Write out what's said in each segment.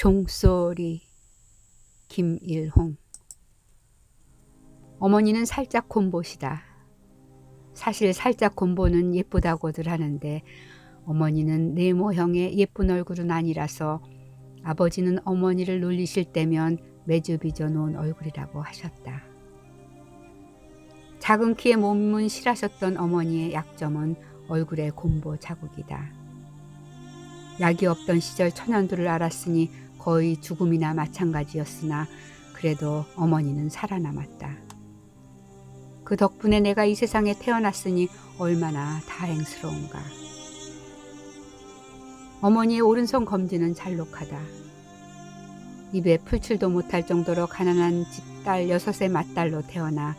종소리. 김일홍. 어머니는 살짝 곰보시다. 사실 살짝 곰보는 예쁘다고들 하는데 어머니는 네모형의 예쁜 얼굴은 아니라서 아버지는 어머니를 놀리실 때면 매주 빚어놓은 얼굴이라고 하셨다. 작은 키에 몸은 실하셨던 어머니의 약점은 얼굴의 곰보 자국이다. 약이 없던 시절 천연두를 알았으니 거의 죽음이나 마찬가지였으나 그래도 어머니는 살아남았다. 그 덕분에 내가 이 세상에 태어났으니 얼마나 다행스러운가. 어머니의 오른손 검지는 잘록하다. 입에 풀칠도 못할 정도로 가난한 집딸 6의 맏딸로 태어나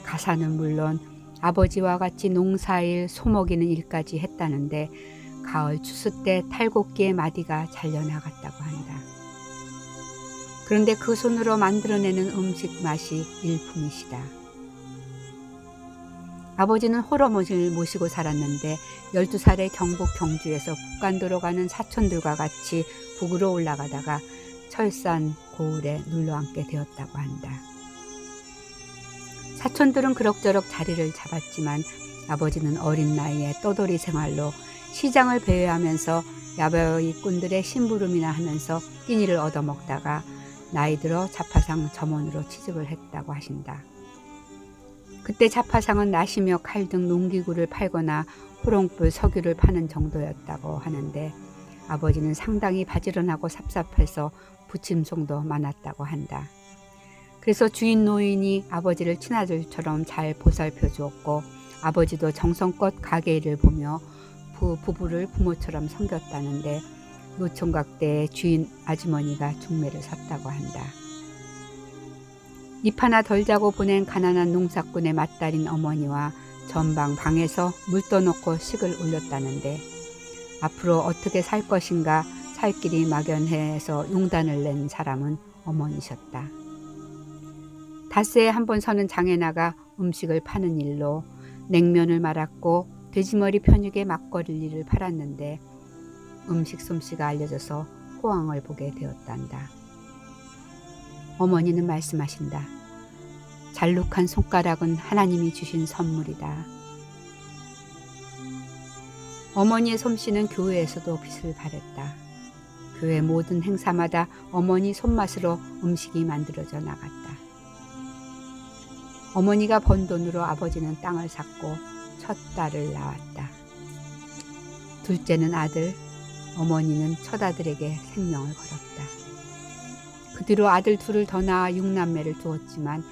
가사는 물론 아버지와 같이 농사일, 소먹이는 일까지 했다는데 가을 추수 때 탈곡기의 마디가 잘려나갔다고 한다. 그런데 그 손으로 만들어내는 음식 맛이 일품이시다. 아버지는 홀어머니를 모시고 살았는데 12살에 경북 경주에서 북간도로 가는 사촌들과 같이 북으로 올라가다가 철산 고을에 눌러앉게 되었다고 한다. 사촌들은 그럭저럭 자리를 잡았지만 아버지는 어린 나이에 떠돌이 생활로 시장을 배회하면서 야바이꾼들의 심부름이나 하면서 끼니를 얻어먹다가 나이 들어 자파상 점원으로 취직을 했다고 하신다. 그때 자파상은 나시며 칼 등 농기구를 팔거나 호롱불 석유를 파는 정도였다고 하는데 아버지는 상당히 바지런하고 삽삽해서 부침송도 많았다고 한다. 그래서 주인 노인이 아버지를 친아들처럼 잘 보살펴 주었고 아버지도 정성껏 가게 일을 보며 부부를 부모처럼 섬겼다는데 노총각 때 주인 아주머니가 중매를 섰다고 한다. 입 하나 덜 자고 보낸 가난한 농사꾼의 맏딸인 어머니와 전방 방에서 물 떠놓고 식을 올렸다는데 앞으로 어떻게 살 것인가 살 길이 막연해서 용단을 낸 사람은 어머니셨다. 닷새에 한 번 서는 장에 나가 음식을 파는 일로 냉면을 말았고 돼지머리 편육에 막걸리를 팔았는데 음식 솜씨가 알려져서 호황을 보게 되었단다. 어머니는 말씀하신다. 잘룩한 손가락은 하나님이 주신 선물이다. 어머니의 솜씨는 교회에서도 빛을 발했다. 교회 모든 행사마다 어머니 손맛으로 음식이 만들어져 나갔다. 어머니가 번 돈으로 아버지는 땅을 샀고 첫 딸을 낳았다. 둘째는 아들, 어머니는 첫 아들에게 생명을 걸었다. 그 뒤로 아들 둘을 더 낳아 6남매를 두었지만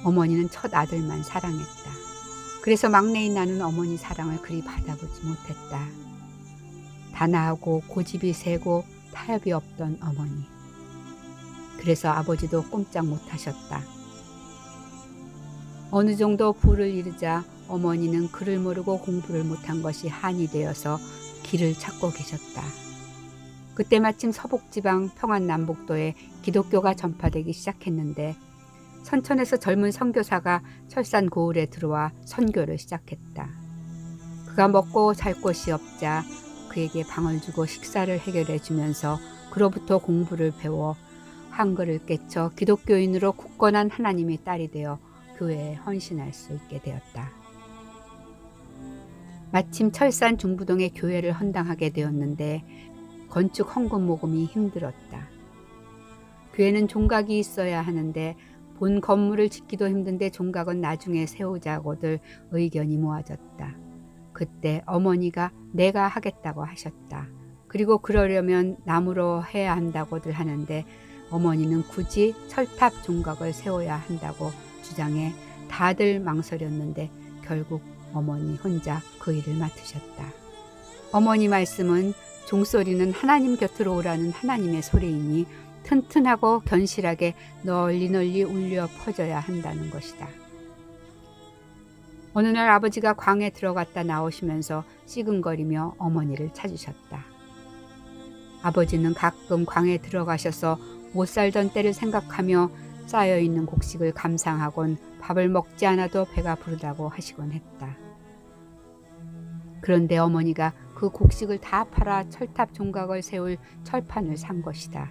어머니는 첫 아들만 사랑했다. 그래서 막내인 나는 어머니 사랑을 그리 받아보지 못했다. 단아하고 고집이 세고 타협이 없던 어머니. 그래서 아버지도 꼼짝 못하셨다. 어느 정도 부를 이르자 어머니는 글을 모르고 공부를 못한 것이 한이 되어서 길을 찾고 계셨다. 그때 마침 서북지방 평안남북도에 기독교가 전파되기 시작했는데 선천에서 젊은 선교사가 철산 고을에 들어와 선교를 시작했다. 그가 먹고 살 곳이 없자 그에게 방을 주고 식사를 해결해 주면서 그로부터 공부를 배워 한글을 깨쳐 기독교인으로 굳건한 하나님의 딸이 되어 교회에 헌신할 수 있게 되었다. 마침 철산 중부동에 교회를 헌당하게 되었는데 건축 헌금 모금이 힘들었다. 교회는 종각이 있어야 하는데 본 건물을 짓기도 힘든데 종각은 나중에 세우자고들 의견이 모아졌다. 그때 어머니가 내가 하겠다고 하셨다. 그리고 그러려면 나무로 해야 한다고들 하는데 어머니는 굳이 철탑 종각을 세워야 한다고 주장해 다들 망설였는데 결국 어머니 혼자 그 일을 맡으셨다. 어머니 말씀은 종소리는 하나님 곁으로 오라는 하나님의 소리이니 튼튼하고 견실하게 널리 널리 울려 퍼져야 한다는 것이다. 어느 날 아버지가 광에 들어갔다 나오시면서 시근거리며 어머니를 찾으셨다. 아버지는 가끔 광에 들어가셔서 못 살던 때를 생각하며 쌓여있는 곡식을 감상하곤 밥을 먹지 않아도 배가 부르다고 하시곤 했다. 그런데 어머니가 그 곡식을 다 팔아 철탑 종각을 세울 철판을 산 것이다.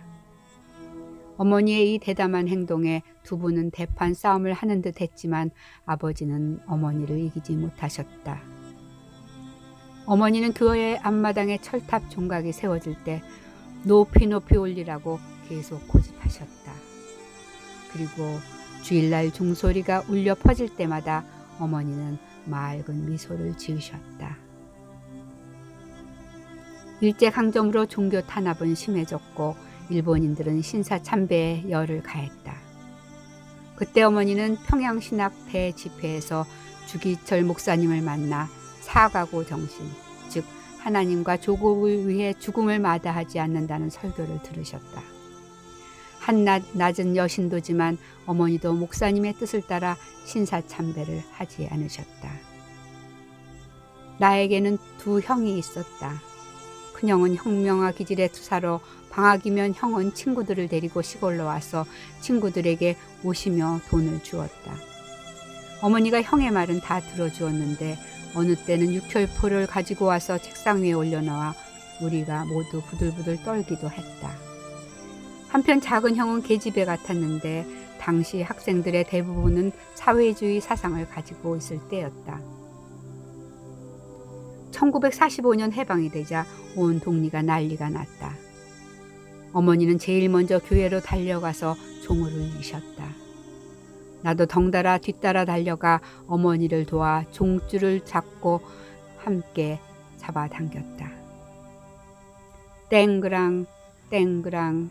어머니의 이 대담한 행동에 두 분은 대판 싸움을 하는 듯 했지만 아버지는 어머니를 이기지 못하셨다. 어머니는 교회 앞마당에 철탑 종각이 세워질 때 높이 높이 올리라고 계속 고집하셨다. 그리고 주일날 종소리가 울려 퍼질 때마다 어머니는 맑은 미소를 지으셨다. 일제강점으로 종교 탄압은 심해졌고 일본인들은 신사참배에 열을 가했다. 그때 어머니는 평양신학 대집회에서 주기철 목사님을 만나 사과고 정신, 즉 하나님과 조국을 위해 죽음을 마다하지 않는다는 설교를 들으셨다. 한낱 낮은 여신도지만 어머니도 목사님의 뜻을 따라 신사참배를 하지 않으셨다. 나에게는 두 형이 있었다. 큰형은 혁명화 기질의 투사로 방학이면 형은 친구들을 데리고 시골로 와서 친구들에게 옷이며 돈을 주었다. 어머니가 형의 말은 다 들어주었는데 어느 때는 육혈포를 가지고 와서 책상 위에 올려놓아 우리가 모두 부들부들 떨기도 했다. 한편 작은 형은 계집애 같았는데 당시 학생들의 대부분은 사회주의 사상을 가지고 있을 때였다. 1945년 해방이 되자 온 동리가 난리가 났다. 어머니는 제일 먼저 교회로 달려가서 종을 울리셨다. 나도 덩달아 뒤따라 달려가 어머니를 도와 종줄을 잡고 함께 잡아당겼다. 땡그랑 땡그랑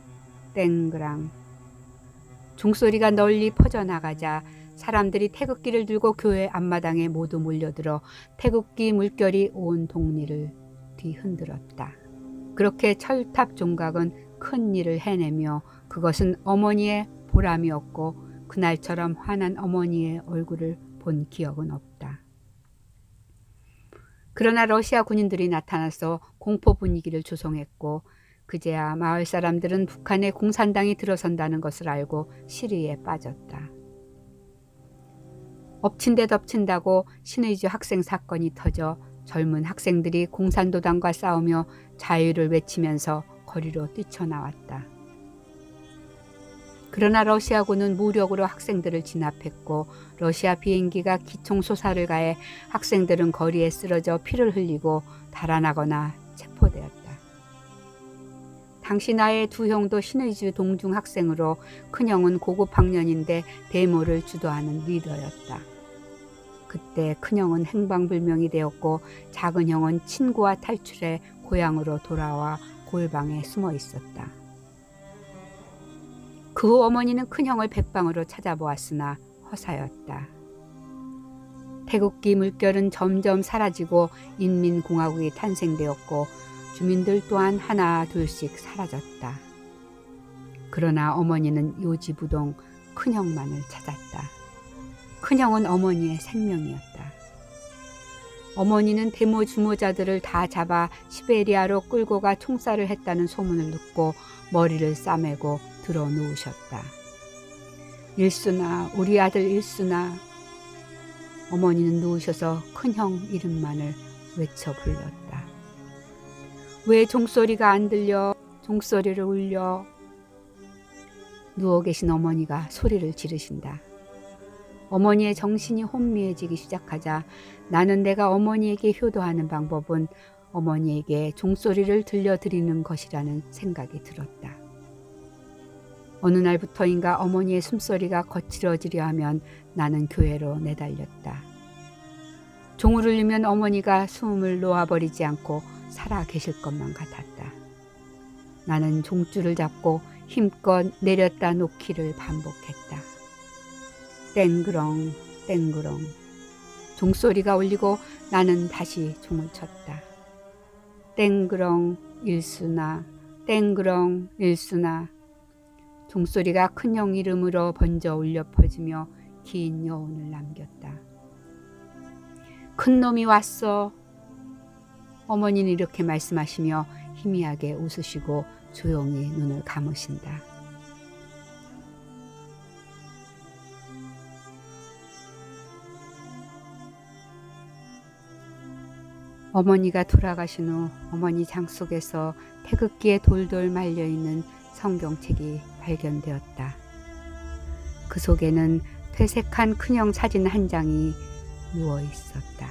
땡그랑. 종소리가 널리 퍼져나가자 사람들이 태극기를 들고 교회 앞마당에 모두 몰려들어 태극기 물결이 온 동리를 뒤흔들었다. 그렇게 철탑 종각은 큰 일을 해내며 그것은 어머니의 보람이었고 그날처럼 환한 어머니의 얼굴을 본 기억은 없다. 그러나 러시아 군인들이 나타나서 공포 분위기를 조성했고 그제야 마을 사람들은 북한의 공산당이 들어선다는 것을 알고 시리에 빠졌다. 엎친 데 덮친다고 신의주 학생 사건이 터져 젊은 학생들이 공산도당과 싸우며 자유를 외치면서 거리로 뛰쳐나왔다. 그러나 러시아군은 무력으로 학생들을 진압했고 러시아 비행기가 기총소사를 가해 학생들은 거리에 쓰러져 피를 흘리고 달아나거나 체포되었다. 당시 나의 두 형도 신의주 동중 학생으로 큰형은 고급 학년인데 데모를 주도하는 리더였다. 그때 큰형은 행방불명이 되었고 작은 형은 친구와 탈출해 고향으로 돌아와 골방에 숨어 있었다. 그 후 어머니는 큰형을 백방으로 찾아보았으나 허사였다. 태극기 물결은 점점 사라지고 인민공화국이 탄생되었고 주민들 또한 하나 둘씩 사라졌다. 그러나 어머니는 요지부동 큰형만을 찾았다. 큰형은 어머니의 생명이었다. 어머니는 데모 주모자들을 다 잡아 시베리아로 끌고 가 총살을 했다는 소문을 듣고 머리를 싸매고 들어 누우셨다. 일순아, 우리 아들 일순아. 어머니는 누우셔서 큰형 이름만을 외쳐 불렀다. 왜 종소리가 안 들려? 종소리를 울려. 누워 계신 어머니가 소리를 지르신다. 어머니의 정신이 혼미해지기 시작하자 나는 내가 어머니에게 효도하는 방법은 어머니에게 종소리를 들려드리는 것이라는 생각이 들었다. 어느 날부터인가 어머니의 숨소리가 거칠어지려 하면 나는 교회로 내달렸다. 종을 울리면 어머니가 숨을 놓아버리지 않고 살아 계실 것만 같았다. 나는 종줄을 잡고 힘껏 내렸다 놓기를 반복했다. 땡그렁 땡그렁. 종소리가 울리고 나는 다시 종을 쳤다. 땡그렁 일순아, 땡그렁 일순아. 종소리가 큰형 이름으로 번져 울려 퍼지며 긴 여운을 남겼다. 큰놈이 왔어. 어머니는 이렇게 말씀하시며 희미하게 웃으시고 조용히 눈을 감으신다. 어머니가 돌아가신 후 어머니 장 속에서 태극기에 돌돌 말려있는 성경책이 발견되었다. 그 속에는 퇴색한 큰형 사진 한 장이 누워 있었다.